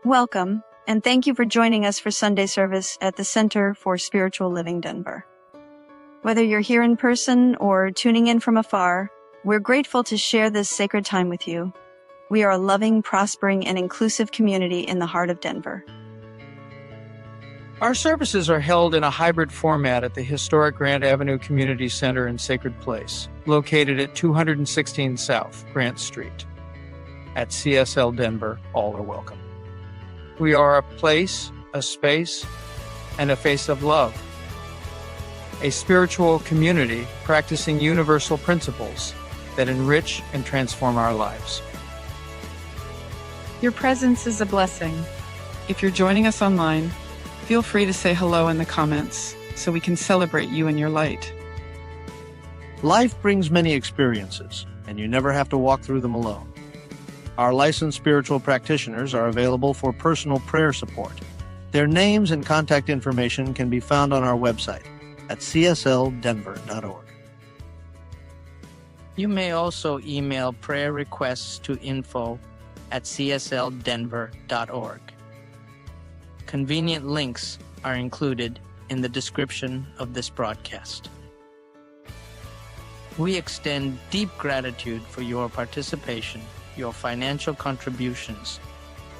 Welcome, and thank you for joining us for Sunday service at the Center for Spiritual Living Denver. Whether you're here in person or tuning in from afar, we're grateful to share this sacred time with you. We are a loving, prospering, and inclusive community in the heart of Denver. Our services are held in a hybrid format at the historic Grant Avenue Community Center and Sacred Place, located at 216 South Grant Street. At CSL Denver, all are welcome. We are a place, a space, and a face of love. A spiritual community practicing universal principles that enrich and transform our lives. Your presence is a blessing. If you're joining us online, feel free to say hello in the comments so we can celebrate you and your light. Life brings many experiences, and you never have to walk through them alone. Our licensed spiritual practitioners are available for personal prayer support. Their names and contact information can be found on our website at csldenver.org. You may also email prayer requests to info@csldenver.org. Convenient links are included in the description of this broadcast. We extend deep gratitude for your participation, your financial contributions,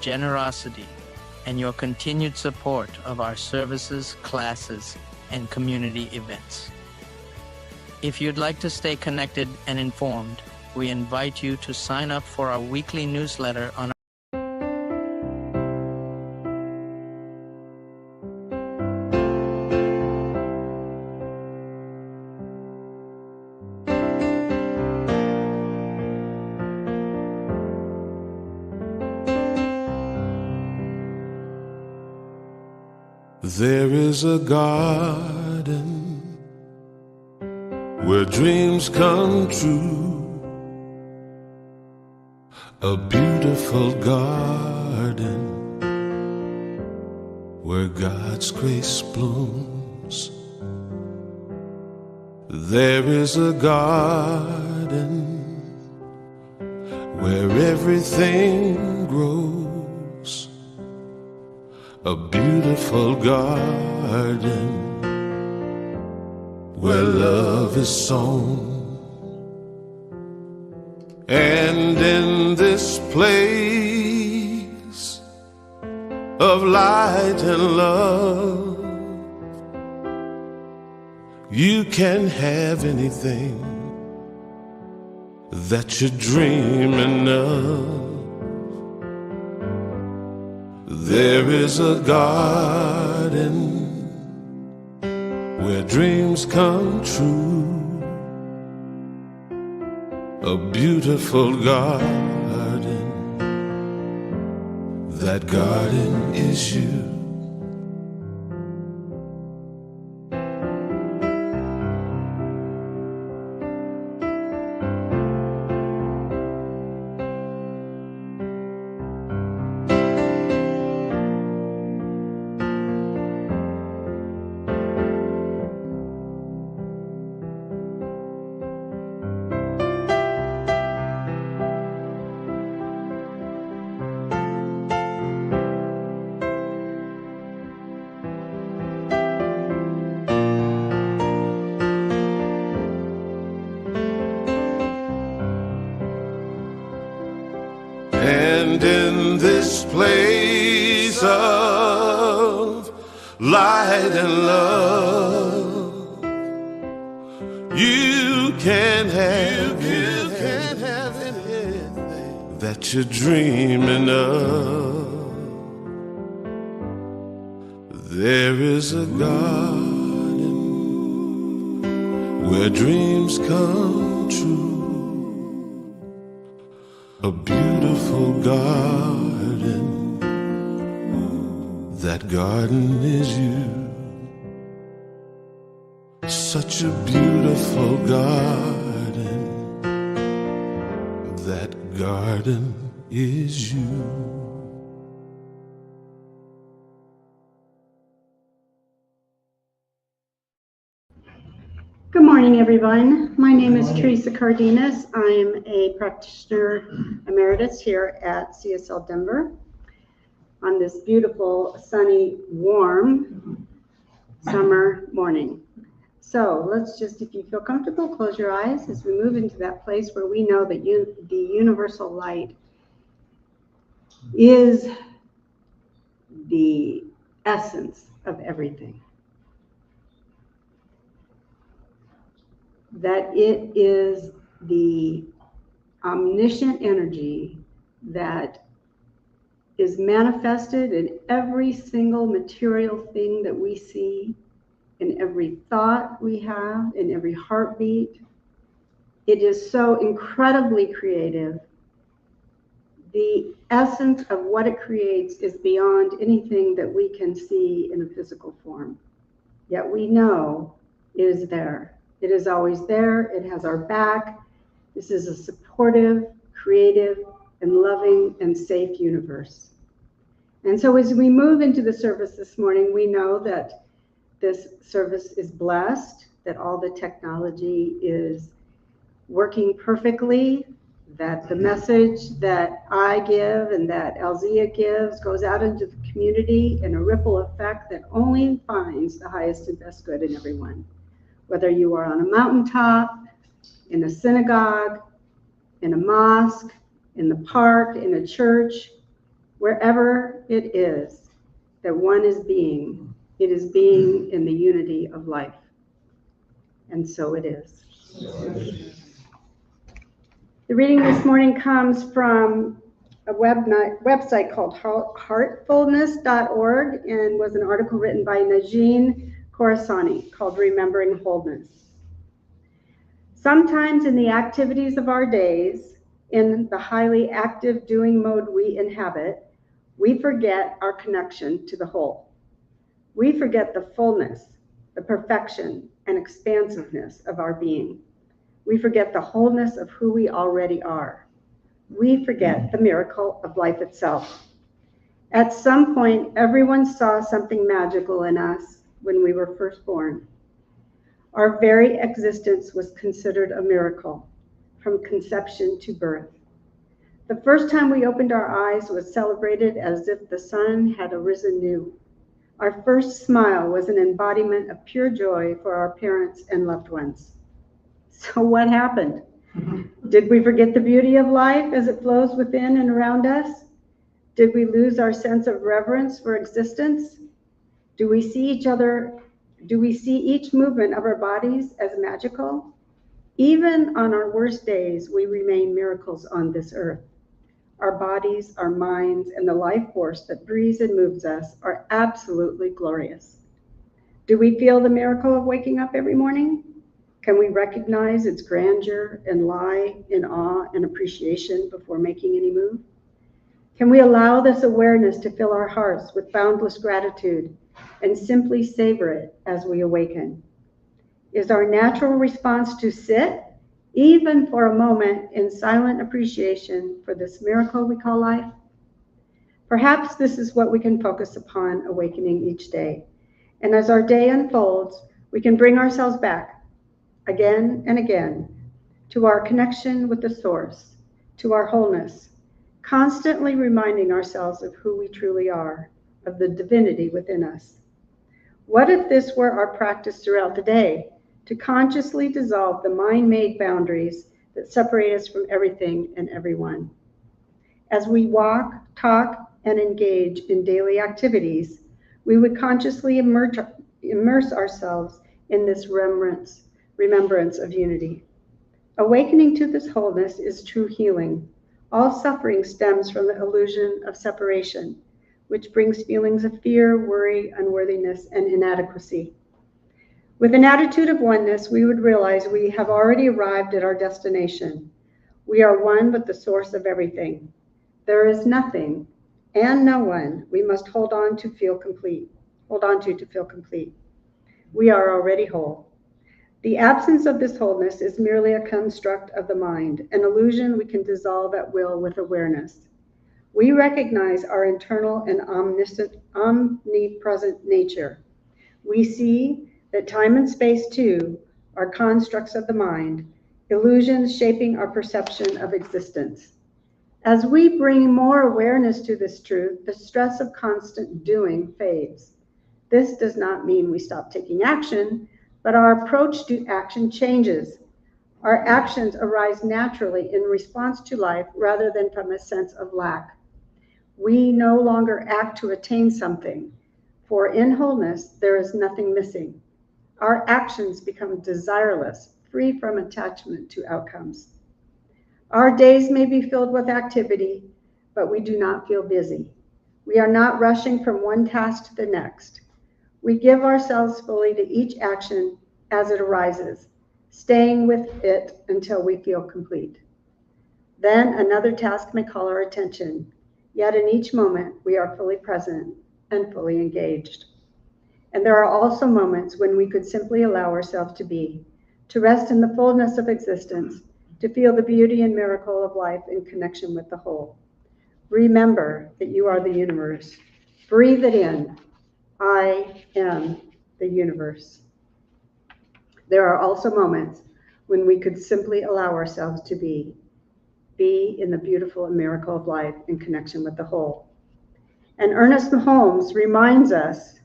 generosity, and your continued support of our services, classes, and community events. If you'd like to stay connected and informed, we invite you to sign up for our weekly newsletter on There is a garden where dreams come true, a beautiful garden where God's grace blooms. There is a garden where everything grows, a beautiful garden where love is sown. And in this place of light and love, you can have anything that you're dreaming of. There is a garden where dreams come true, a beautiful garden. That garden is you. And in this place of light and love, you can have anything that you're dreaming of. There is a garden where dreams come true, a beautiful garden. That garden is you. Such a beautiful garden. That garden is you. Good morning, everyone. My name is Teresa Cardenas. I'm a practitioner emeritus here at CSL Denver. on this beautiful, sunny, warm summer morning. So let's just, if you feel comfortable, close your eyes as we move into that place where we know that the universal light is the essence of everything. That it is the omniscient energy that is manifested in every single material thing that we see, in every thought we have, in every heartbeat. It is so incredibly creative. The essence of what it creates is beyond anything that we can see in a physical form. Yet we know it is there. It is always there. It has our back. This is a supportive, creative, and loving and safe universe. And so as we move into the service this morning, we know that this service is blessed, that all the technology is working perfectly, that the message that I give and that Elzia gives goes out into the community in a ripple effect that only finds the highest and best good in everyone. Whether you are on a mountaintop, in a synagogue, in a mosque, in the park, in a church, wherever it is that one is being, it is being in the unity of life. And so it is. The reading this morning comes from a website called heartfulness.org and was an article written by Najin Khorasani called Remembering Wholeness. Sometimes in the activities of our days, in the highly active doing mode we inhabit, we forget our connection to the whole. We forget the fullness, the perfection, and expansiveness of our being. We forget the wholeness of who we already are. We forget the miracle of life itself. At some point, everyone saw something magical in us when we were first born. Our very existence was considered a miracle, from conception to birth. The first time we opened our eyes was celebrated as if the sun had arisen new. Our first smile was an embodiment of pure joy for our parents and loved ones. So what happened? Did we forget the beauty of life as it flows within and around us? Did we lose our sense of reverence for existence? Do we see each movement of our bodies as magical? Even on our worst days, we remain miracles on this earth. Our bodies, our minds, and the life force that breathes and moves us are absolutely glorious. Do we feel the miracle of waking up every morning? Can we recognize its grandeur and lie in awe and appreciation before making any move? Can we allow this awareness to fill our hearts with boundless gratitude and simply savor it as we awaken? Is our natural response to sit, even for a moment, in silent appreciation for this miracle we call life? Perhaps this is what we can focus upon awakening each day. And as our day unfolds, we can bring ourselves back again and again to our connection with the source, to our wholeness, constantly reminding ourselves of who we truly are, of the divinity within us. What if this were our practice throughout the day, to consciously dissolve the mind-made boundaries that separate us from everything and everyone? As we walk, talk, and engage in daily activities, we would consciously immerse ourselves in this remembrance of unity. Awakening to this wholeness is true healing. All suffering stems from the illusion of separation, which brings feelings of fear, worry, unworthiness, and inadequacy. With an attitude of oneness, we would realize we have already arrived at our destination. We are one with the source of everything. There is nothing and no one we must hold on to to feel complete. We are already whole. The absence of this wholeness is merely a construct of the mind, an illusion we can dissolve at will with awareness. We recognize our internal and omnipresent nature. We see that time and space, too, are constructs of the mind, illusions shaping our perception of existence. As we bring more awareness to this truth, the stress of constant doing fades. This does not mean we stop taking action, but our approach to action changes. Our actions arise naturally in response to life rather than from a sense of lack. We no longer act to attain something, for in wholeness there is nothing missing. Our actions become desireless, free from attachment to outcomes. Our days may be filled with activity, but we do not feel busy. We are not rushing from one task to the next. We give ourselves fully to each action as it arises, staying with it until we feel complete. Then another task may call our attention, yet in each moment we are fully present and fully engaged. And there are also moments when we could simply allow ourselves to be, to rest in the fullness of existence, to feel the beauty and miracle of life in connection with the whole. Remember that you are the universe. Breathe it in. I am the universe. There are also moments when we could simply allow ourselves to be in the beautiful and miracle of life in connection with the whole. And Ernest Holmes reminds us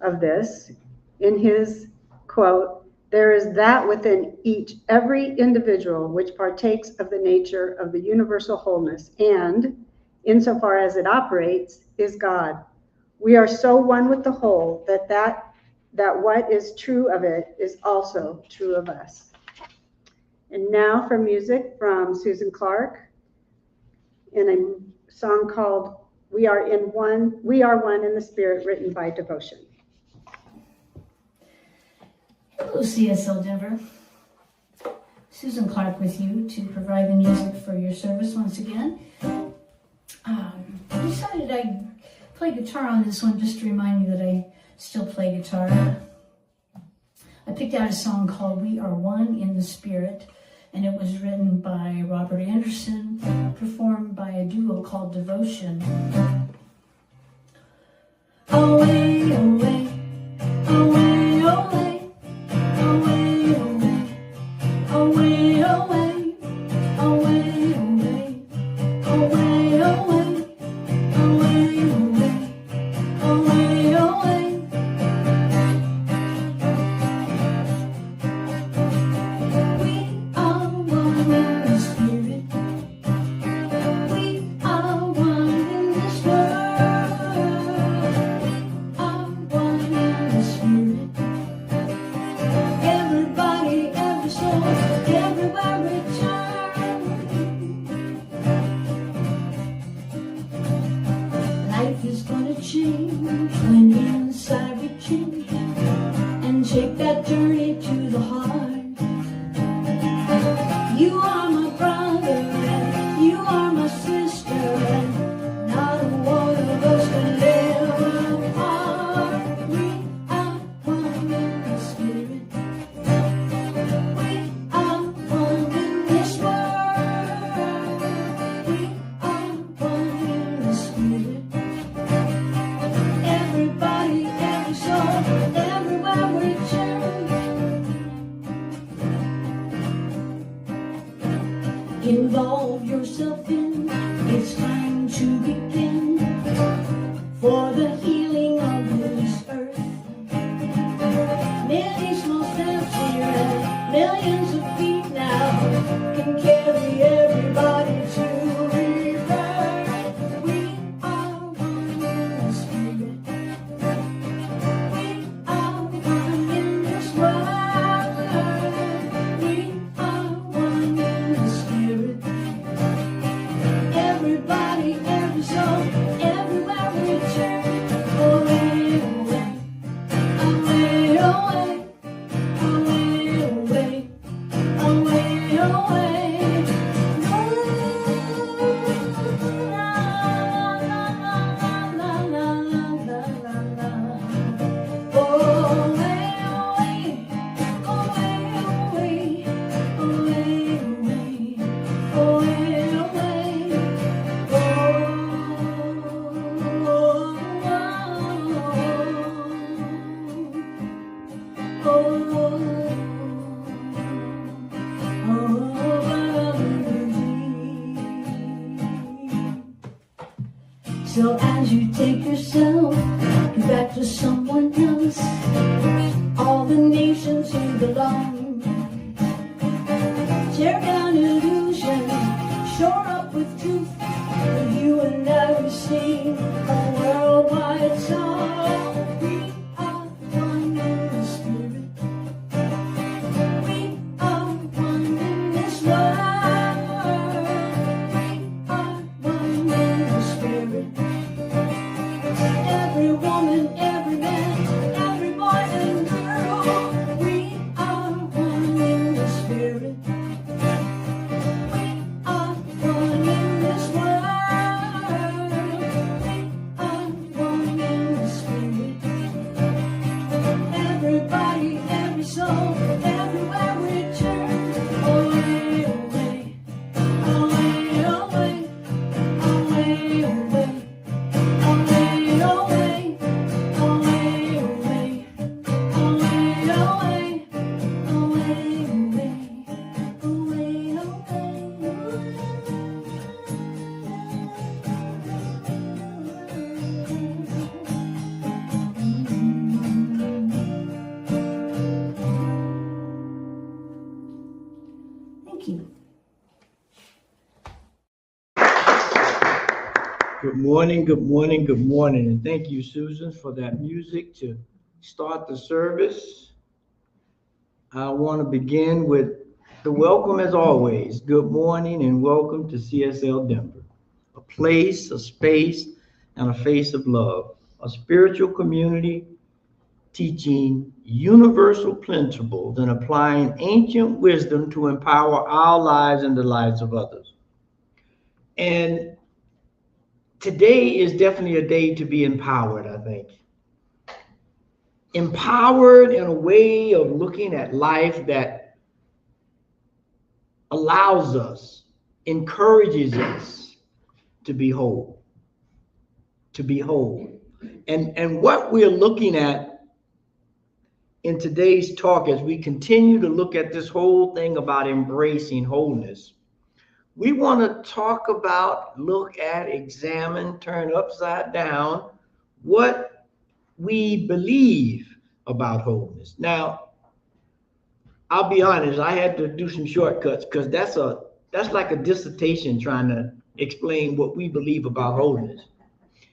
of this in his quote, "There is that within every individual which partakes of the nature of the universal wholeness, and, insofar as it operates, is God. We are so one with the whole that what is true of it is also true of us." And now for music from Susan Clark in a song called We Are One in the Spirit, written by Devotion. Hello, CSL Denver. Susan Clark with you to provide the music for your service once again. I decided I'd play guitar on this one just to remind you that I still play guitar. I picked out a song called We Are One in the Spirit, and it was written by Robert Anderson, performed by a duo called Devotion. Away, away, away, away. Involve yourself in, it's time to begin, for the healing of this earth. Many small steps here and millions of feet now can carry everybody to rebirth. We are one in the spirit. We are one in this world. We are one in the spirit. Everybody, every soul, everywhere we turn. Away, away, away, away, away, away, away. So as you take yourself back to someone else, all the nations you belong, tear down illusion, shore up with truth. You and I will sing a worldwide song. We are one in the spirit. We are one in this world. We are one in the spirit. Every woman, every man, every boy and girl. We are one in the spirit. We are one in this world. We are one in the spirit. Everybody, every soul, everywhere we turn. Away, away, away, away, away, away. Away, away, away, away, away, away, away, Thank you. Good morning, good morning, good morning. And thank you, Susan, for that music to start the service. I want to begin with the welcome as always. Good morning and welcome to CSL Denver, a place, a space, and a face of love, a spiritual community teaching universal principles and applying ancient wisdom to empower our lives and the lives of others. And today is definitely a day to be empowered, I think. Empowered in a way of looking at life that allows us, encourages us to be whole, to be whole. And what we're looking at in today's talk, as we continue to look at this whole thing about embracing wholeness, we want to talk about, look at, examine, turn upside down what we believe about wholeness. Now, I'll be honest, I had to do some shortcuts because that's like a dissertation trying to explain what we believe about wholeness.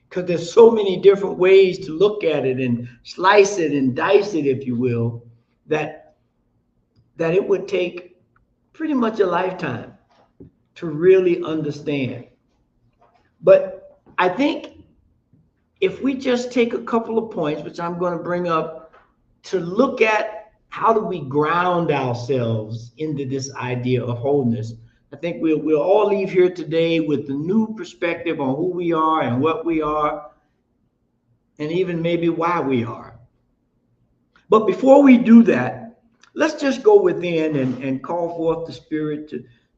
Because there's so many different ways to look at it and slice it and dice it, if you will, that it would take pretty much a lifetime to really understand. But I think if we just take a couple of points, which I'm going to bring up, to look at how do we ground ourselves into this idea of wholeness, I think we'll all leave here today with a new perspective on who we are and what we are, and even maybe why we are. But before we do that, let's just go within and call forth the Spirit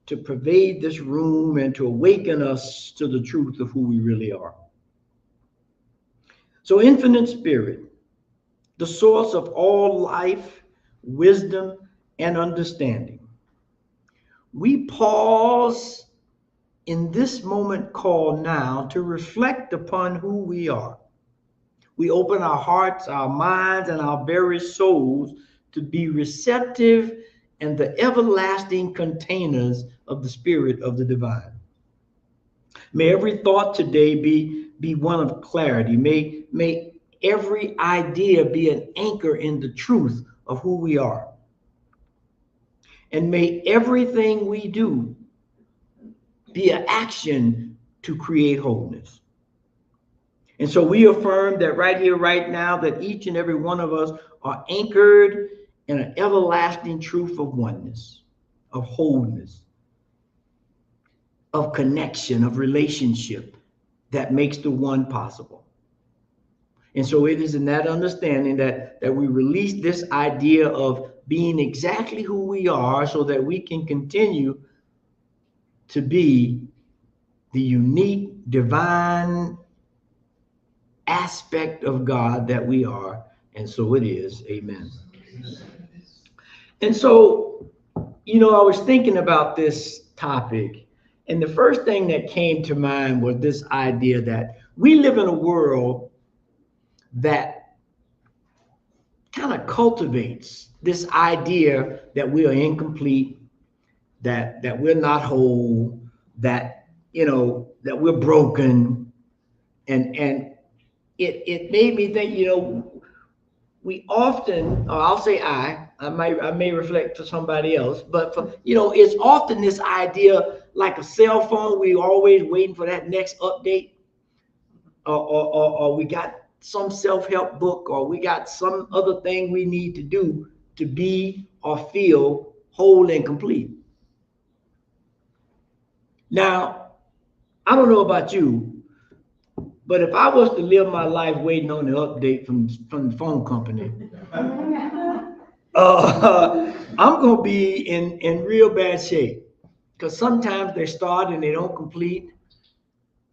to pervade this room and to awaken us to the truth of who we really are. So, Infinite Spirit, the source of all life, wisdom, and understanding, we pause in this moment called now to reflect upon who we are. We open our hearts, our minds, and our very souls to be receptive and the everlasting containers of the Spirit of the divine. May every thought today be one of clarity. May every idea be an anchor in the truth of who we are. And may everything we do be an action to create wholeness. And so we affirm that right here, right now, that each and every one of us are anchored in an everlasting truth of oneness, of wholeness, of connection, of relationship that makes the one possible. And so it is in that understanding that we release this idea of being exactly who we are so that we can continue to be the unique, divine aspect of God that we are. And so it is. Amen. And so, I was thinking about this topic, and the first thing that came to mind was this idea that We live in a world that kind of cultivates this idea that we are incomplete, that we're not whole, that, you know, that we're broken. And it made me think, you know, we often, or I'll say I may reflect for somebody else, but for, you know, it's often this idea like a cell phone, we always waiting for that next update, or we got some self-help book, or we got some other thing we need to do to be or feel whole and complete. Now, I don't know about you, but if I was to live my life waiting on the update from the phone company, I'm gonna be in real bad shape, because sometimes they start and they don't complete.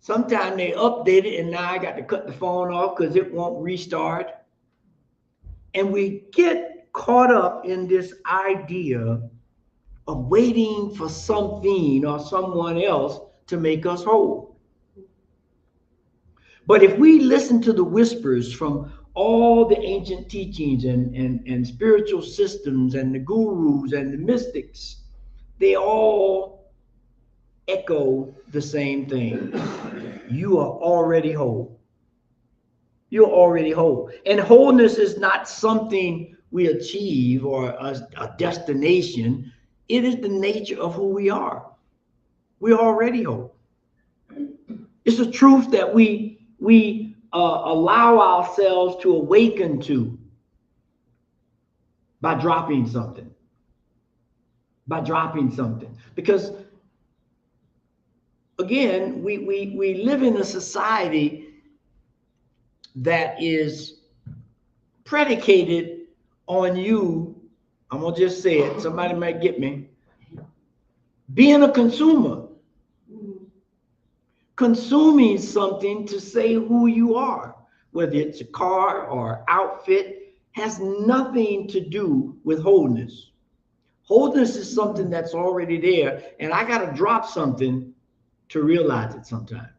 Sometimes they update it and now I got to cut the phone off because it won't restart. And we get caught up in this idea of waiting for something or someone else to make us whole. But if we listen to the whispers from all the ancient teachings and spiritual systems and the gurus and the mystics, they all echo the same thing. You are already whole. You're already whole. And wholeness is not something we achieve or a destination. It is the nature of who we are. We're already whole. It's a truth that we allow ourselves to awaken to by dropping something. By dropping something. Because again, we live in a society that is predicated on you, I'm gonna just say it, somebody might get me, being a consumer. Consuming something to say who you are, whether it's a car or outfit, has nothing to do with wholeness. Wholeness is something that's already there, and I gotta drop something to realize it sometime.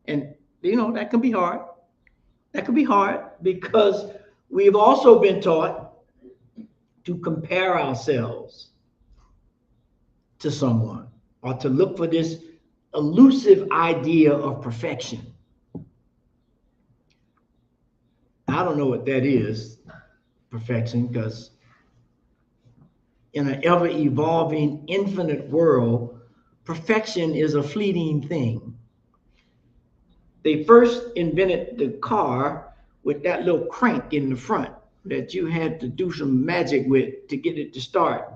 And you know, that can be hard. That can be hard because we've also been taught to compare ourselves to someone or to look for this elusive idea of perfection. I don't know what that is, perfection, because in an ever-evolving, infinite world, perfection is a fleeting thing. They first invented the car with that little crank in the front that you had to do some magic with to get it to start.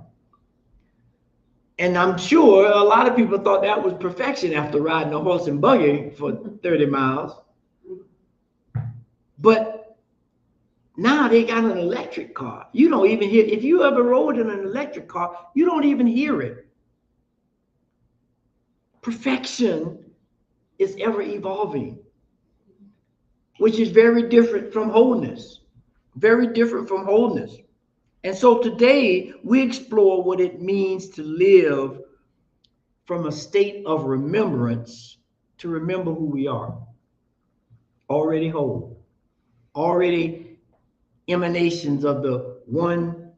And I'm sure a lot of people thought that was perfection after riding a horse and buggy for 30 miles. But now they got an electric car. You don't even hear, if you ever rode in an electric car, you don't even hear it. Perfection is ever evolving, which is very different from wholeness. Very different from wholeness. And so today we explore what it means to live from a state of remembrance to remember who we are. Already whole. Already emanations of the one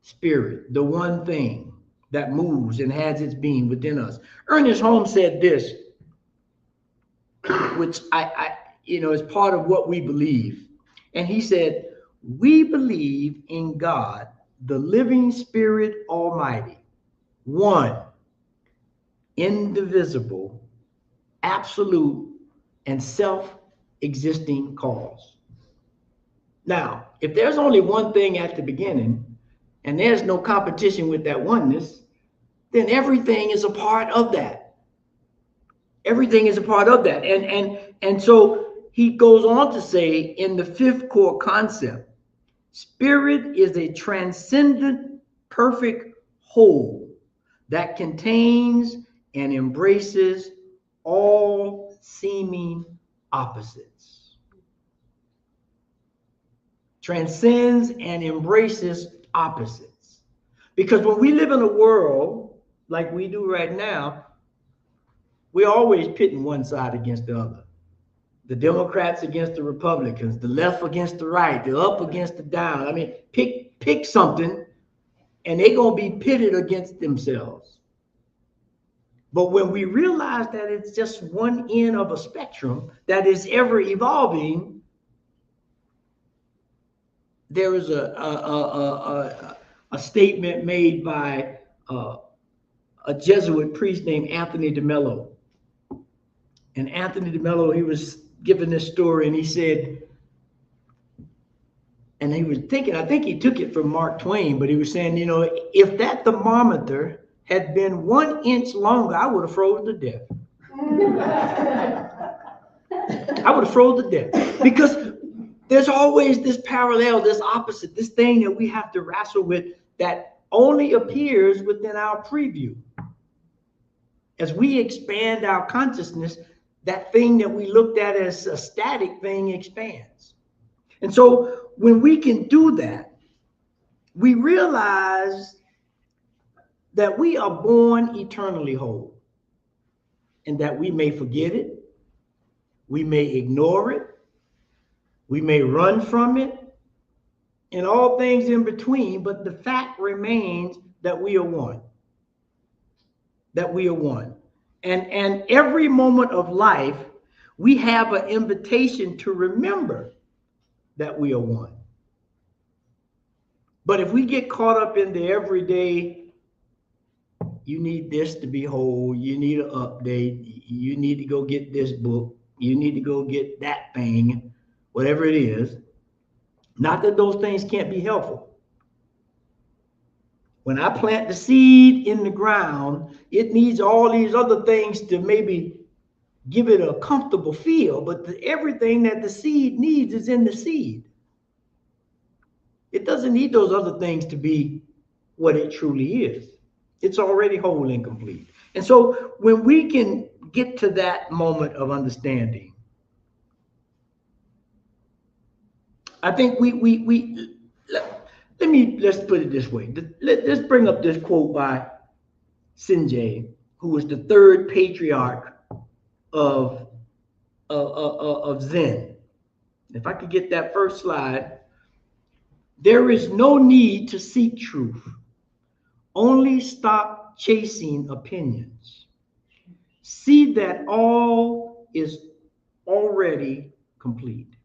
spirit, the one thing that moves and has its being within us. Ernest Holmes said this, which I is part of what we believe. And he said, we believe in God, the living spirit almighty, one, indivisible, absolute, and self-existing cause. Now, if there's only one thing at the beginning, and there's no competition with that oneness, then everything is a part of that. Everything is a part of that. And so he goes on to say in the fifth core concept, spirit is a transcendent, perfect whole that contains and embraces all seeming opposites. Transcends and embraces opposites. Because when we live in a world like we do right now, we're always pitting one side against the other. the Democrats against the Republicans, the left against the right, the up against the down. I mean, pick something, and they're going to be pitted against themselves. But when we realize that it's just one end of a spectrum that is ever evolving, there is a statement made by a Jesuit priest named Anthony de Mello. And Anthony de Mello, he was giving this story, and he said, and he was thinking, I think he took it from Mark Twain, but he was saying, you know, if that thermometer had been 1 inch longer, I would have froze to death. I would have froze to death. Because there's always this parallel, this opposite, this thing that we have to wrestle with that only appears within our preview. As we expand our consciousness, that thing that we looked at as a static thing expands. And so when we can do that, we realize that we are born eternally whole, and that we may forget it, we may ignore it, we may run from it, and all things in between, but the fact remains that we are one. That we are one. And every moment of life, we have an invitation to remember that we are one. But if we get caught up in the everyday, you need this to be whole, you need an update, you need to go get this book, you need to go get that thing, whatever it is. Not that those things can't be helpful. When I plant the seed in the ground, it needs all these other things to maybe give it a comfortable feel, but everything that the seed needs is in the seed. It doesn't need those other things to be what it truly is. It's already whole and complete. And so when we can get to that moment of understanding, I think let's put it this way. Let's bring up this quote by Sinjay, who was the third patriarch of Zen. If I could get that first slide. There is no need to seek truth. Only stop chasing opinions. See that all is already complete.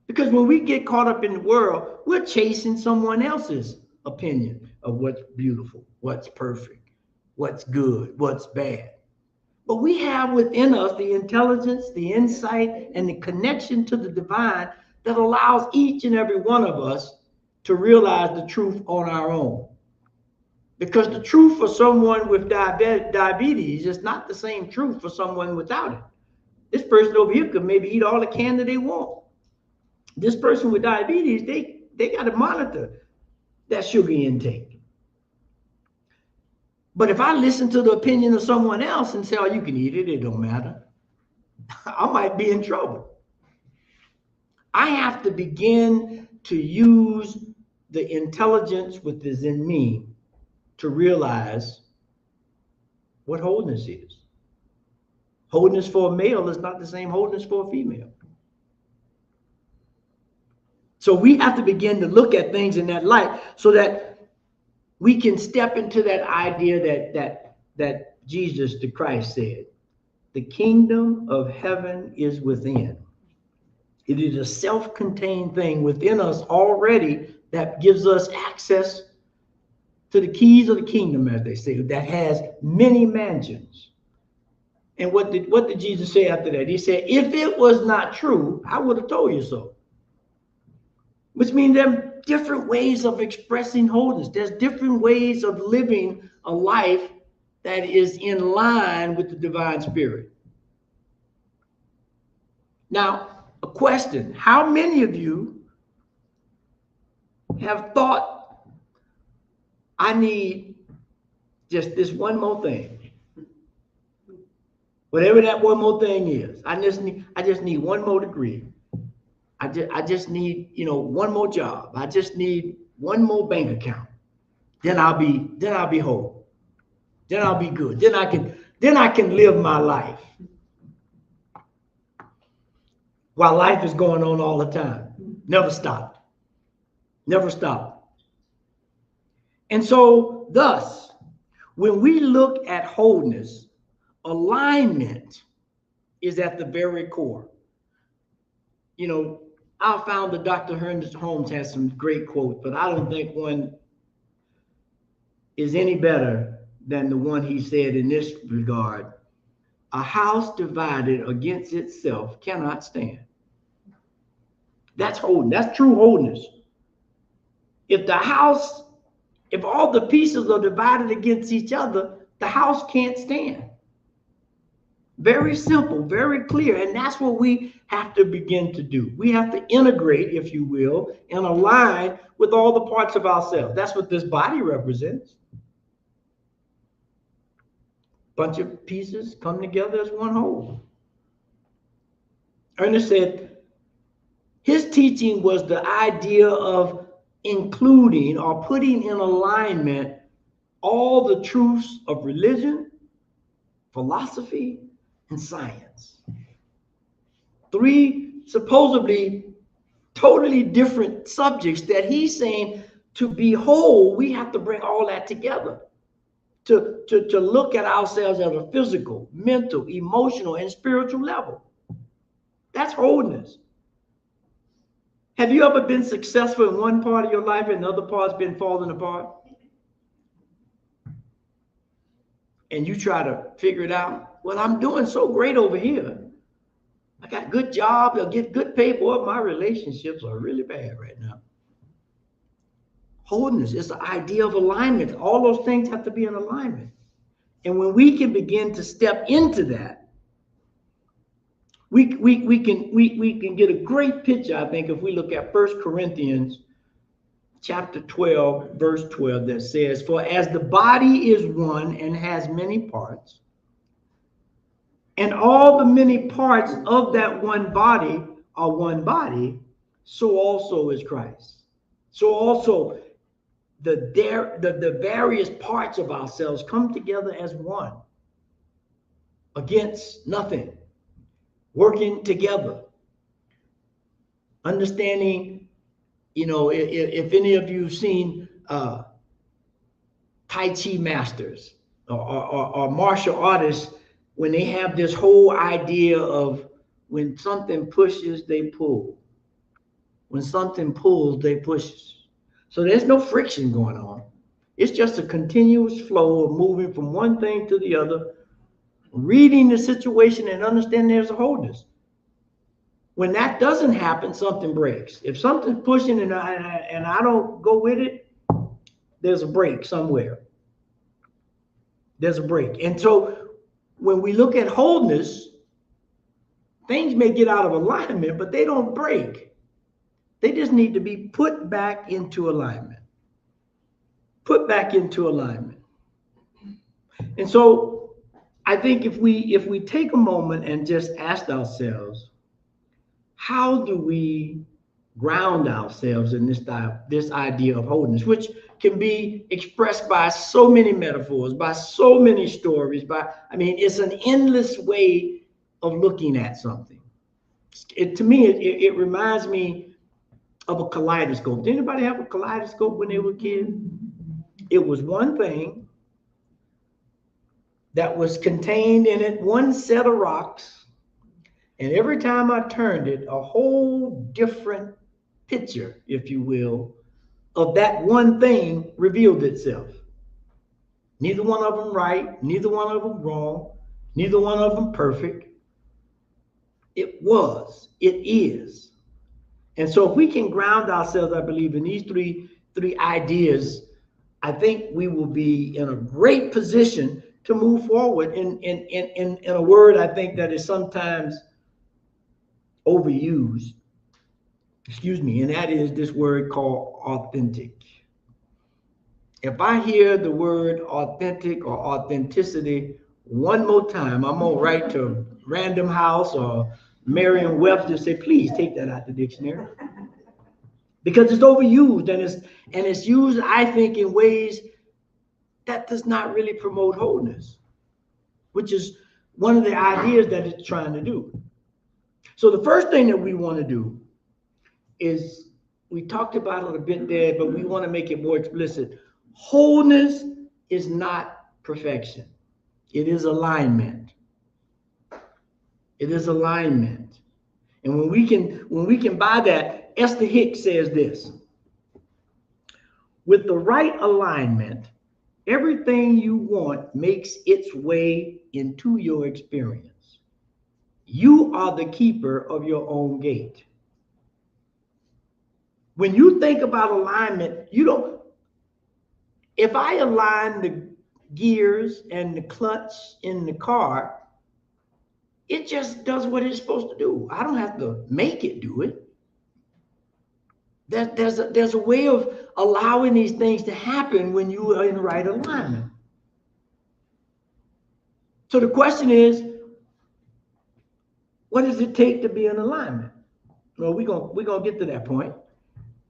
Because when we get caught up in the world, we're chasing someone else's opinion of what's beautiful, what's perfect, what's good, what's bad. But we have within us the intelligence, the insight, and the connection to the divine that allows each and every one of us to realize the truth on our own. Because the truth for someone with diabetes is not the same truth for someone without it. This person over here could maybe eat all the candy they want. This person with diabetes, they got to monitor that sugar intake. But if I listen to the opinion of someone else and say, oh, you can eat it, it don't matter, I might be in trouble. I have to begin to use the intelligence which is in me to realize what wholeness is. Wholeness for a male is not the same wholeness for a female. So we have to begin to look at things in that light so that we can step into that idea that Jesus the Christ said, the kingdom of heaven is within. It is a self-contained thing within us already that gives us access to the keys of the kingdom, as they say, that has many mansions. And what did Jesus say after that? He said, if it was not true, I would have told you so. Which means there are different ways of expressing wholeness. There's different ways of living a life that is in line with the divine spirit. Now, a question, how many of you have thought, I need just this one more thing? Whatever that one more thing is, I just need one more degree. I just need, one more job. I just need one more bank account. Then I'll be whole. Then I'll be good. Then I can live my life. while life is going on all the time. Never stopped. Never stopped. And so, thus, when we look at wholeness, alignment is at the very core. You know, our founder, Dr. Ernest Holmes, has some great quotes, but I don't think one is any better than the one he said in this regard. A house divided against itself cannot stand. That's wholeness. That's true wholeness. If all the pieces are divided against each other, the house can't stand. Very simple, very clear. And that's what we have to begin to do. We have to integrate, if you will, and align with all the parts of ourselves. That's what this body represents. Bunch of pieces come together as one whole. Ernest said his teaching was the idea of including or putting in alignment all the truths of religion, philosophy, and science. Three supposedly totally different subjects that he's saying to be whole, we have to bring all that together. To look at ourselves at a physical, mental, emotional, and spiritual level. That's wholeness. Have you ever been successful in one part of your life and the other part's been falling apart? And you try to figure it out. Well, I'm doing so great over here. I got a good job. I'll get good pay. Boy, my relationships are really bad right now. Wholeness is the idea of alignment. All those things have to be in alignment. And when we can begin to step into that, we can get a great picture, I think, if we look at 1 Corinthians chapter 12, verse 12, that says, for as the body is one and has many parts, and all the many parts of that one body are one body, so also is Christ. So also the various parts of ourselves come together as one, against nothing, working together, understanding. You know, if any of you have seen Tai Chi masters or martial artists, when they have this whole idea of when something pushes, they pull. When something pulls, they push. So there's no friction going on. It's just a continuous flow of moving from one thing to the other, reading the situation and understanding there's a wholeness. When that doesn't happen, something breaks. If something's pushing and I don't go with it, there's a break somewhere. There's a break. And so when we look at wholeness, things may get out of alignment, but they don't break. They just need to be put back into alignment. Put back into alignment. And so I think if we take a moment and just ask ourselves, how do we ground ourselves in this idea of wholeness, which can be expressed by so many metaphors, by so many stories, it's an endless way of looking at something. To me, it reminds me of a kaleidoscope. Did anybody have a kaleidoscope when they were kids? It was one thing that was contained in it, one set of rocks, and every time I turned it, a whole different picture, if you will, of that one thing revealed itself. Neither one of them right, neither one of them wrong, neither one of them perfect. It is. And so if we can ground ourselves, I believe, in these three ideas, I think we will be in a great position to move forward in a word I think that is sometimes overused, and that is this word called authentic. If I hear the word authentic or authenticity one more time, I'm gonna write to Random House or Merriam-Webster, say, please take that out the dictionary, because it's overused and it's used, I think, in ways that does not really promote wholeness, which is one of the ideas that it's trying to do. So the first thing that we want to do is, we talked about it a bit there, but we want to make it more explicit. Wholeness is not perfection. It is alignment. It is alignment. And when we can buy that, Esther Hicks says this: with the right alignment, everything you want makes its way into your experience. You are the keeper of your own gate. When you think about alignment, if I align the gears and the clutch in the car, it just does what it's supposed to do. I don't have to make it do it. There's a way of allowing these things to happen when you are in the right alignment. So the question is, what does it take to be in alignment? Well, we're gonna get to that point,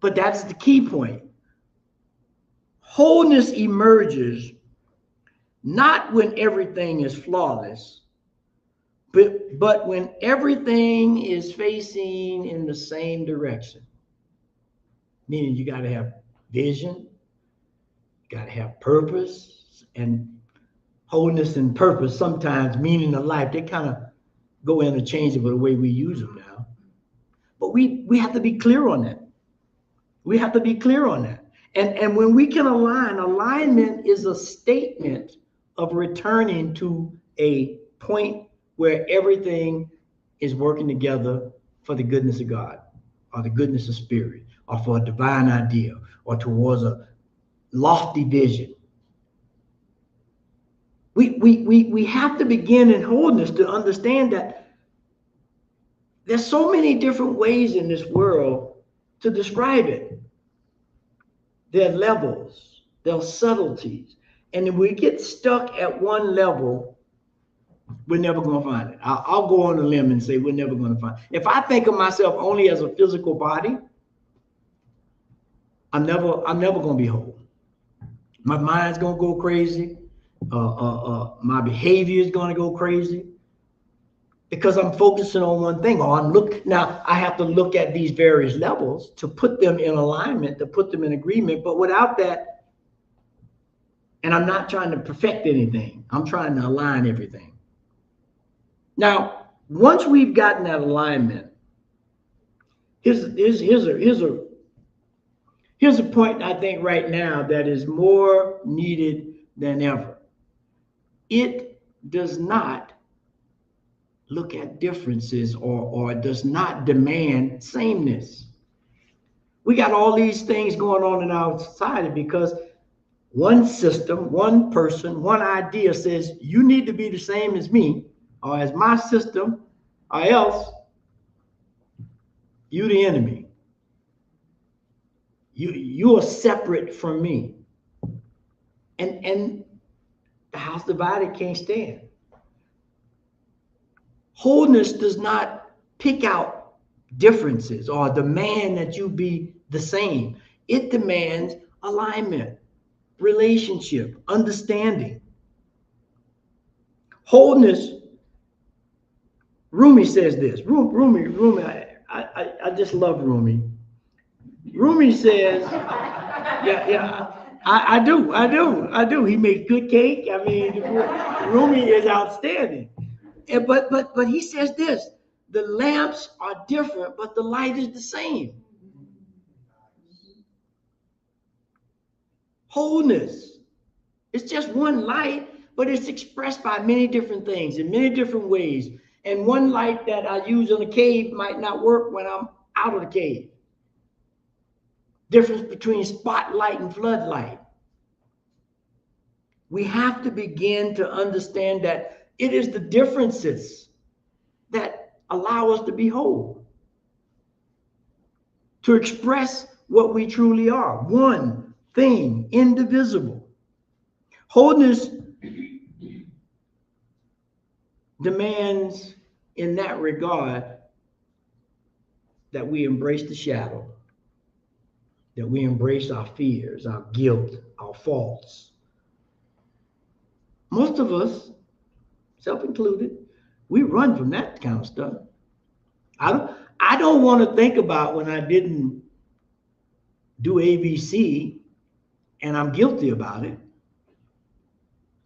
but that's the key point. Wholeness emerges not when everything is flawless, but when everything is facing in the same direction. Meaning you got to have vision, you got to have purpose, and wholeness and purpose, sometimes meaning of life, they kind of go interchangeable the way we use them now. But we have to be clear on that. We have to be clear on that. And when we can align, alignment is a statement of returning to a point where everything is working together for the goodness of God, or the goodness of spirit, or for a divine idea, or towards a lofty vision. We have to begin in wholeness to understand that there's so many different ways in this world to describe it. There are levels, there are subtleties. And if we get stuck at one level, we're never going to find it. I'll go on a limb and say we're never going to find it. If I think of myself only as a physical body, I'm never going to be whole. My mind's going to go crazy. My behavior is going to go crazy because I'm focusing on one thing. Now I have to look at these various levels to put them in alignment, to put them in agreement. But without that, and I'm not trying to perfect anything, I'm trying to align everything. Now, once we've gotten that alignment, here's a point I think right now that is more needed than ever. It does not look at differences or does not demand sameness. We got all these things going on in our society because one system, one person, one idea says you need to be the same as me or as my system, or else you're the enemy. You are separate from me. And the house divided can't stand. Wholeness does not pick out differences or demand that you be the same. It demands alignment, relationship, understanding. Wholeness, Rumi says this. Rumi, I just love Rumi. Rumi says, I do. He makes good cake. I mean, Rumi is outstanding. But he says this: the lamps are different, but the light is the same. Wholeness. It's just one light, but it's expressed by many different things in many different ways. And one light that I use in a cave might not work when I'm out of the cave. Difference between spotlight and floodlight. We have to begin to understand that it is the differences that allow us to be whole, to express what we truly are. One thing, indivisible. Wholeness demands, in that regard, that we embrace the shadow, that we embrace our fears, our guilt, our faults. Most of us, self included, we run from that kind of stuff. I don't want to think about when I didn't do ABC and I'm guilty about it.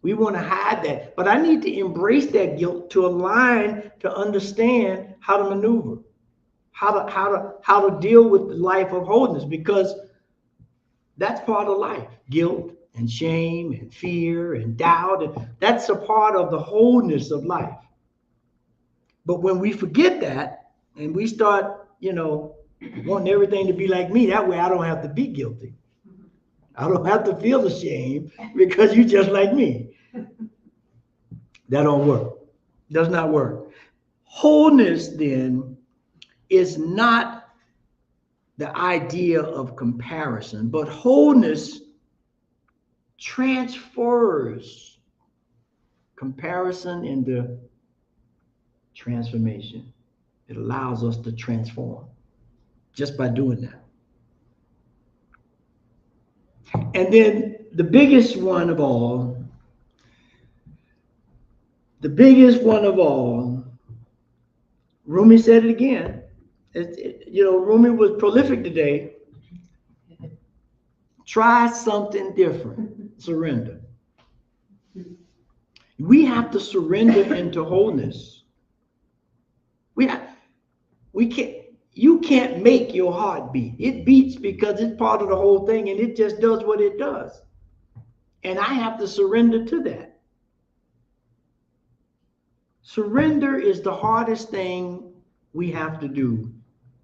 We want to hide that, but I need to embrace that guilt to align, to understand how to maneuver, how to deal with the life of wholeness, because that's part of life. Guilt and shame and fear and doubt, and that's a part of the wholeness of life. But when we forget that and we start, wanting everything to be like me, that way I don't have to be guilty. I don't have to feel the shame because you're just like me. That don't work. Does not work. Wholeness then is not the idea of comparison, but wholeness transfers comparison into transformation. It allows us to transform just by doing that. And then the biggest one of all, Rumi said it again. Rumi was prolific today. Try something different. Surrender. We have to surrender into wholeness. You can't make your heart beat. It beats because it's part of the whole thing, and it just does what it does. And I have to surrender to that. Surrender is the hardest thing we have to do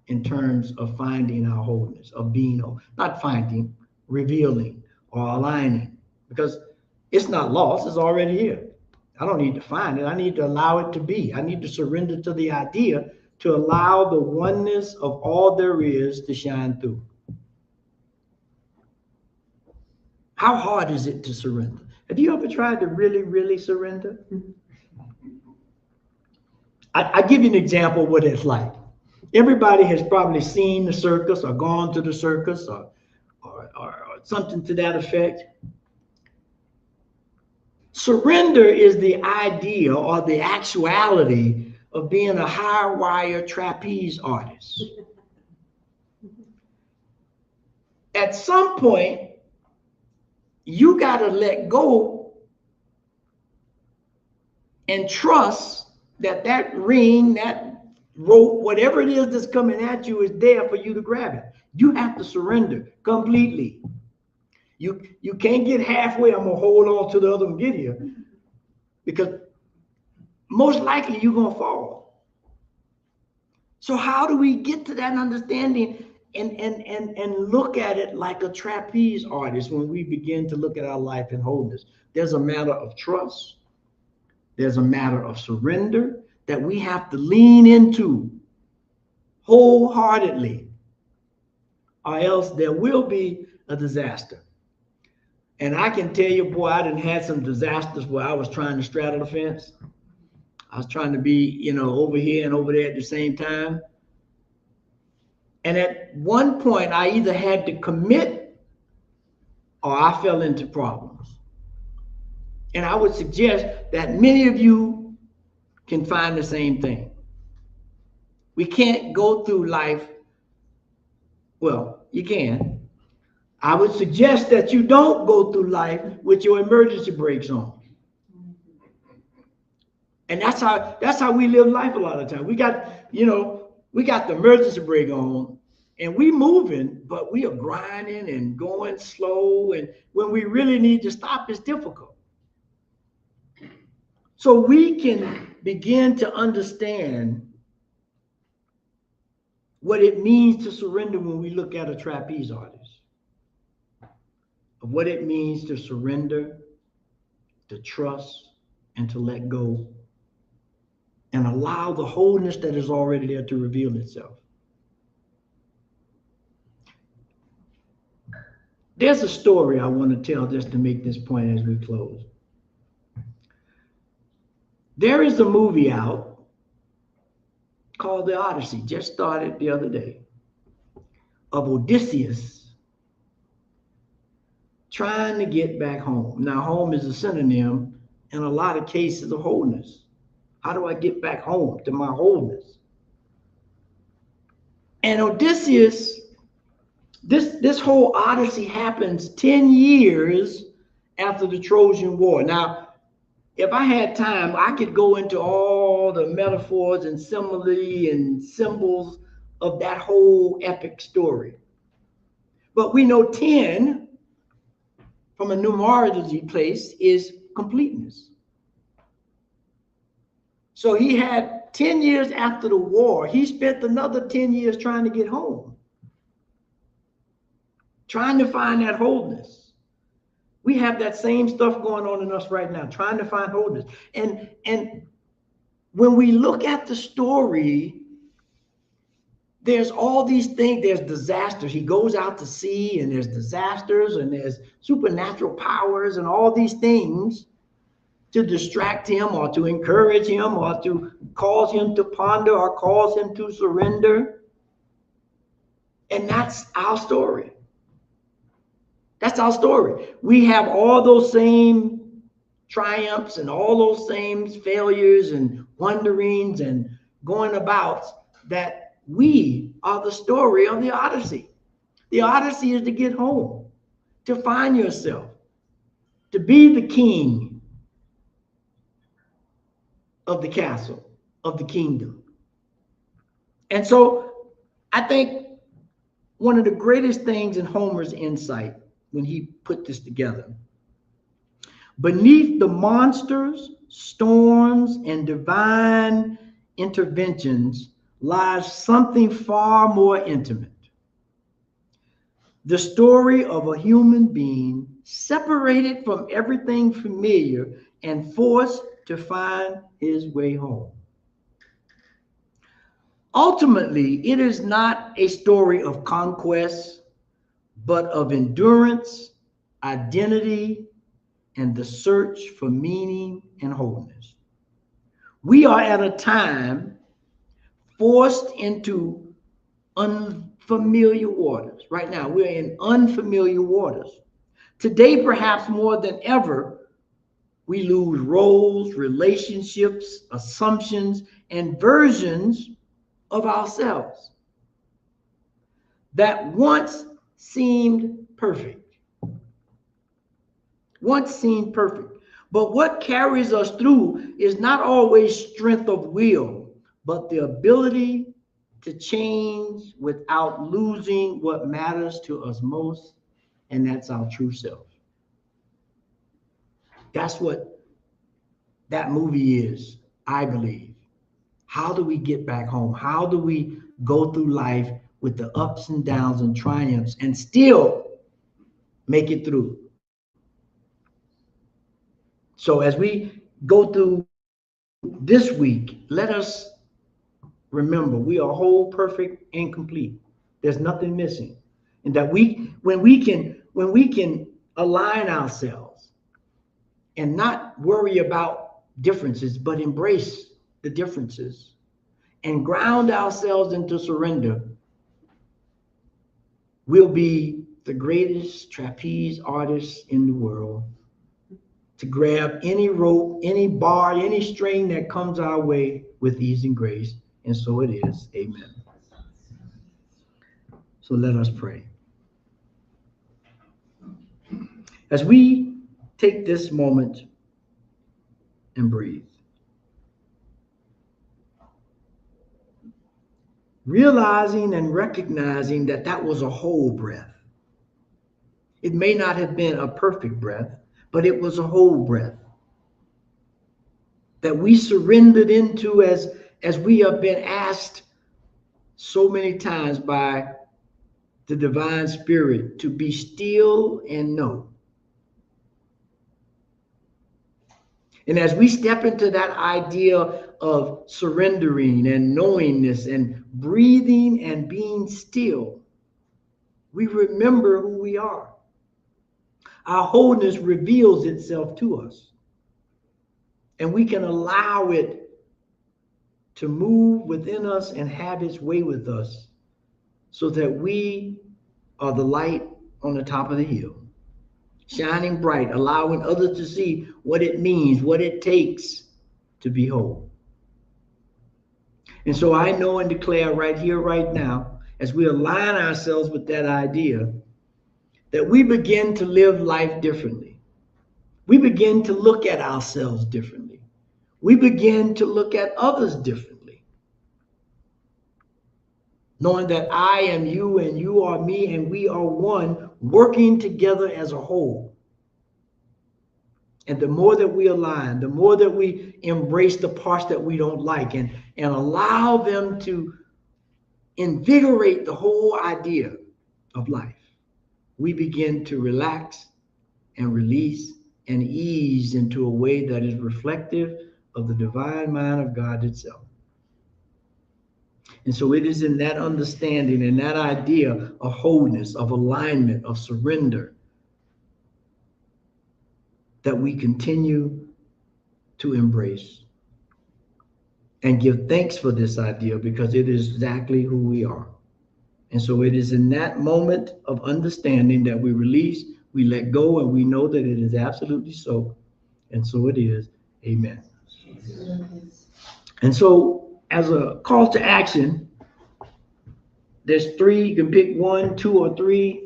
in terms of finding our wholeness, of being whole. Not finding, revealing, or aligning, because it's not lost, it's already here. I don't need to find it. I need to allow it to be. I need to surrender to the idea to allow the oneness of all there is to shine through. How hard is it to surrender? Have you ever tried to really, really surrender? I give you an example of what it's like. Everybody has probably seen the circus or gone to the circus or something to that effect. Surrender is the idea or the actuality of being a high wire trapeze artist. At some point, you got to let go and trust that ring, that rope, whatever it is that's coming at you is there for you to grab it. You have to surrender completely. You can't get halfway. I'm going to hold on to the other and get here, because most likely you're going to fall. So how do we get to that understanding and look at it like a trapeze artist when we begin to look at our life in wholeness? There's a matter of trust. There's a matter of surrender that we have to lean into wholeheartedly, or else there will be a disaster. And I can tell you, boy, I done had some disasters where I was trying to straddle the fence. I was trying to be, over here and over there at the same time. And at one point, I either had to commit or I fell into problems. And I would suggest that many of you can find the same thing. We can't go through life. Well, you can. I would suggest that you don't go through life with your emergency brakes on. And that's how we live life a lot of times. We got the emergency brake on and we moving, but we are grinding and going slow. And when we really need to stop, it's difficult. So we can begin to understand what it means to surrender when we look at a trapeze artist. Of what it means to surrender, to trust, and to let go, and allow the wholeness that is already there to reveal itself. There's a story I want to tell just to make this point as we close. There is a movie out called The Odyssey, just started the other day, of Odysseus trying to get back home. Now, home is a synonym in a lot of cases of wholeness. How do I get back home to my wholeness? And Odysseus, this whole Odyssey happens 10 years after the Trojan War. Now, if I had time, I could go into all the metaphors and simile and symbols of that whole epic story. But we know 10, from a numerology place, is completeness. So he had 10 years after the war, he spent another 10 years trying to get home, trying to find that wholeness. We have that same stuff going on in us right now, trying to find wholeness. And when we look at the story, there's all these things, there's disasters. He goes out to sea and there's disasters and there's supernatural powers and all these things to distract him or to encourage him or to cause him to ponder or cause him to surrender. And that's our story. That's our story. We have all those same triumphs and all those same failures and wanderings and going abouts, that we are the story of the Odyssey. The Odyssey is to get home, to find yourself, to be the king of the castle, of the kingdom. And so I think one of the greatest things in Homer's insight when he put this together, beneath the monsters, storms, and divine interventions lies something far more intimate. The story of a human being separated from everything familiar and forced to find his way home. Ultimately, it is not a story of conquest, but of endurance, identity, and the search for meaning and wholeness. We are at a time forced into unfamiliar waters. Right now, we're in unfamiliar waters. Today, perhaps more than ever, we lose roles, relationships, assumptions, and versions of ourselves that once seemed perfect. Once seemed perfect. But what carries us through is not always strength of will, but the ability to change without losing what matters to us most, and that's our true self. That's what that movie is, I believe. How do we get back home? How do we go through life with the ups and downs and triumphs and still make it through? So as we go through this week, let us remember we are whole, perfect, and complete. There's nothing missing. And that when we can align ourselves and not worry about differences, but embrace the differences and ground ourselves into surrender, we'll be the greatest trapeze artists in the world, to grab any rope, any bar, any string that comes our way with ease and grace. And so it is. Amen. So let us pray. As we take this moment and breathe, realizing and recognizing that that was a whole breath. It may not have been a perfect breath, but it was a whole breath that we surrendered into as we have been asked so many times by the divine spirit to be still and know. And as we step into that idea of surrendering and knowingness and breathing and being still, we remember who we are. Our wholeness reveals itself to us. And we can allow it to move within us and have its way with us so that we are the light on the top of the hill, shining bright, allowing others to see what it means, what it takes to be whole. And so I know and declare right here, right now, as we align ourselves with that idea, that we begin to live life differently. We begin to look at ourselves differently. We begin to look at others differently. Knowing that I am you and you are me and we are one, working together as a whole. And the more that we align, the more that we embrace the parts that we don't like and allow them to invigorate the whole idea of life, we begin to relax and release and ease into a way that is reflective of the divine mind of God itself. And so it is in that understanding and that idea of wholeness, of alignment, of surrender, that we continue to embrace and give thanks for this idea, because it is exactly who we are. And so it is in that moment of understanding that we release, we let go, and we know that it is absolutely so. And so it is. Amen. And so as a call to action, there's 3. You can pick 1, 2, or 3.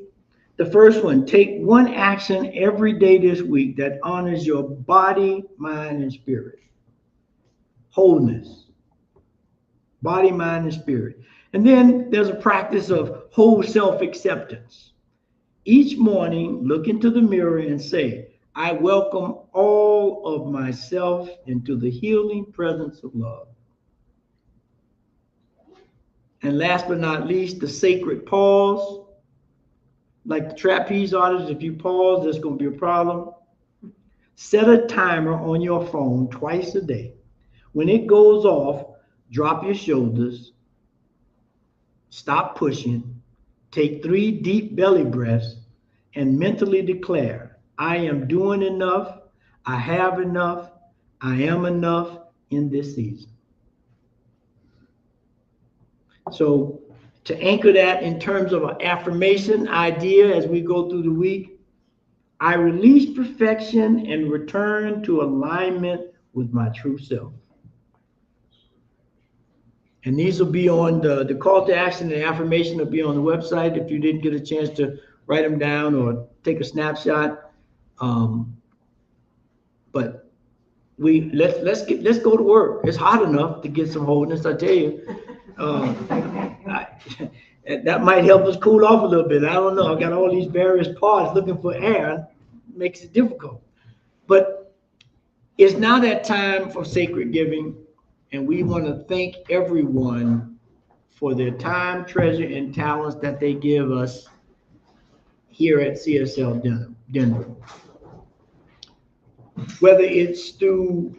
The first one, take one action every day this week that honors your body, mind, and spirit. Wholeness. Body, mind, and spirit. And then there's a practice of whole self-acceptance. Each morning, look into the mirror and say, I welcome all of myself into the healing presence of love. And last but not least, the sacred pause. Like the trapeze artist, if you pause, there's going to be a problem. Set a timer on your phone twice a day. When it goes off, drop your shoulders, stop pushing, take 3 deep belly breaths, and mentally declare, I am doing enough, I have enough, I am enough in this season. So to anchor that in terms of an affirmation idea as we go through the week, I release perfection and return to alignment with my true self. And these will be on the call to action and affirmation will be on the website if you didn't get a chance to write them down or take a snapshot. But let's go to work. It's hot enough to get some wholeness, I tell you. That might help us cool off a little bit. I don't know. I got all these various parts looking for air. It makes it difficult. But it's now that time for sacred giving, and we want to thank everyone for their time, treasure, and talents that they give us here at CSL Denver. Whether it's through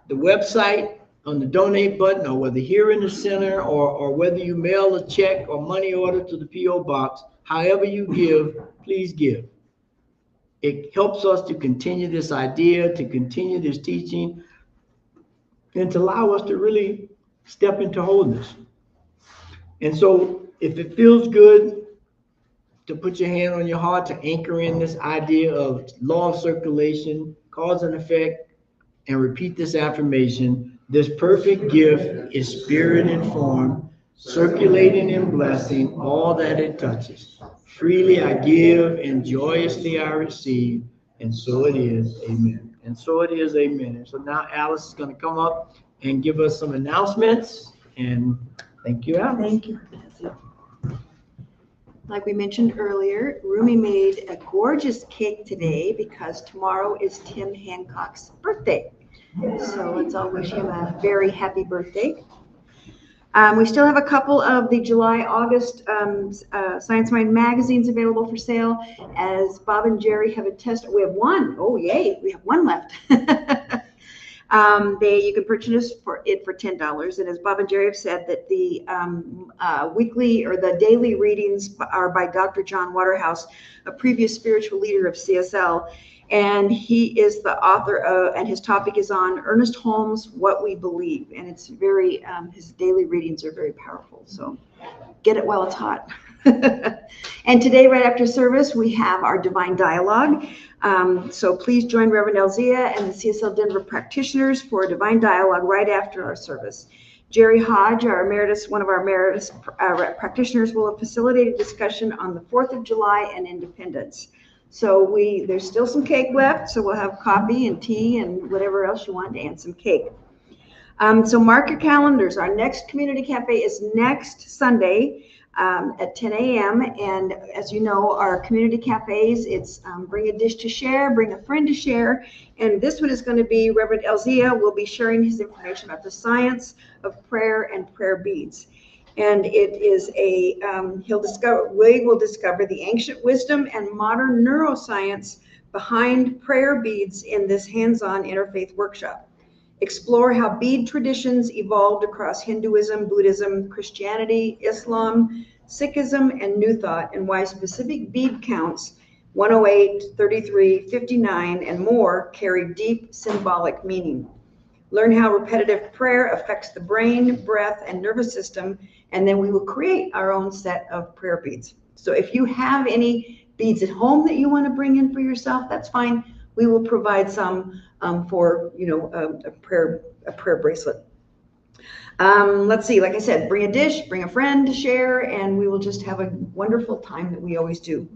the website, on the donate button, or whether here in the center, or whether you mail a check or money order to the P.O. box, however you give, please give. It helps us to continue this idea, to continue this teaching, and to allow us to really step into wholeness. And so if it feels good to put your hand on your heart, to anchor in this idea of law of circulation, cause and effect, and repeat this affirmation, this perfect gift is spirit informed, circulating and blessing all that it touches. Freely I give and joyously I receive, and so it is, amen. And so it is, amen. And so now Alice is going to come up and give us some announcements, and thank you, Alice. Thank you. Like we mentioned earlier, Rumi made a gorgeous cake today because tomorrow is Tim Hancock's birthday. So let's all wish him a very happy birthday. We still have a couple of the July-August Science Mind magazines available for sale. As Bob and Jerry have attested, we have one. Oh, yay, we have one left. You can purchase it for $10. And as Bob and Jerry have said, that the weekly or the daily readings are by Dr. John Waterhouse, a previous spiritual leader of CSL. And he is the author of, and his topic is on Ernest Holmes' What We Believe. And it's very, his daily readings are very powerful. So get it while it's hot. And today, right after service, we have our Divine Dialogue. So please join Reverend Elzia and the CSL Denver practitioners for a Divine Dialogue right after our service. Jerry Hodge, one of our emeritus practitioners, will have facilitated a discussion on the 4th of July and Independence. So there's still some cake left, so we'll have coffee and tea and whatever else you want, and some cake. So mark your calendars. Our next community cafe is next Sunday at 10 a.m. And as you know, our community cafes, it's bring a dish to share, bring a friend to share. And this one is going to be Reverend Elzia will be sharing his information about the science of prayer and prayer beads. And it is we will discover the ancient wisdom and modern neuroscience behind prayer beads in this hands-on interfaith workshop. Explore how bead traditions evolved across Hinduism, Buddhism, Christianity, Islam, Sikhism, and New Thought, and why specific bead counts 108, 33, 59, and more carry deep symbolic meaning. Learn how repetitive prayer affects the brain, breath, and nervous system, and then we will create our own set of prayer beads. So if you have any beads at home that you want to bring in for yourself, that's fine. We will provide some for a prayer bracelet. Let's see, like I said, bring a dish, bring a friend to share, and we will just have a wonderful time that we always do.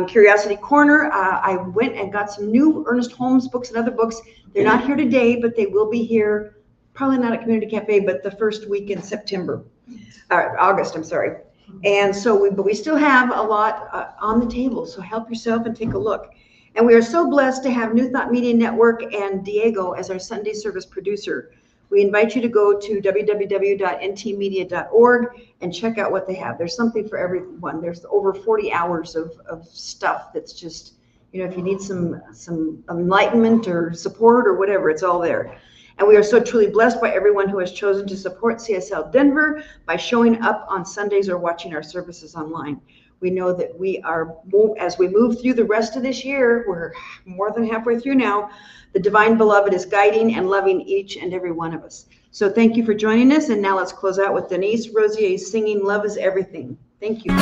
Curiosity Corner, I went and got some new Ernest Holmes books and other books. They're not here today, but they will be here, probably not at Community Cafe, but the first week in August, I'm sorry. And so but we still have a lot on the table, so help yourself and take a look. And we are so blessed to have New Thought Media Network and Diego as our Sunday service producer. We invite you to go to www.ntmedia.org and check out what they have. There's something for everyone. There's over 40 hours of stuff that's just, if you need some enlightenment or support or whatever, it's all there. And we are so truly blessed by everyone who has chosen to support CSL Denver by showing up on Sundays or watching our services online. We know that as we move through the rest of this year, we're more than halfway through now, the Divine Beloved is guiding and loving each and every one of us. So thank you for joining us. And now let's close out with Denise Rosier singing Love is Everything. Thank you.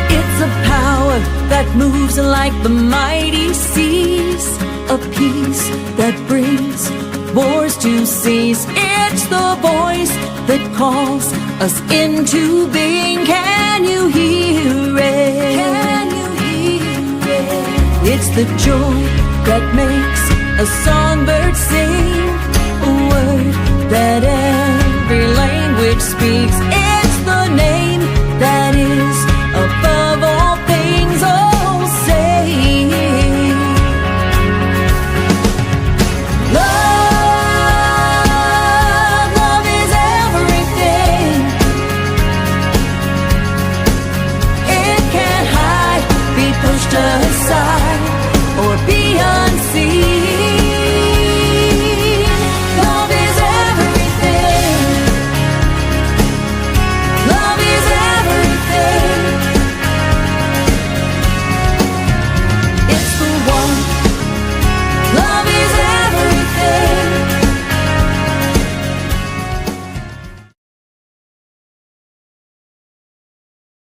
It's a power that moves like the mighty seas, a peace that brings wars to cease. It's the voice that calls us into being. Can you hear it? Can you hear it? It's the joy that makes a songbird sing, a word that every language speaks. It's the name that is above all things. Oh, say love is everything. It can't hide, be pushed aside.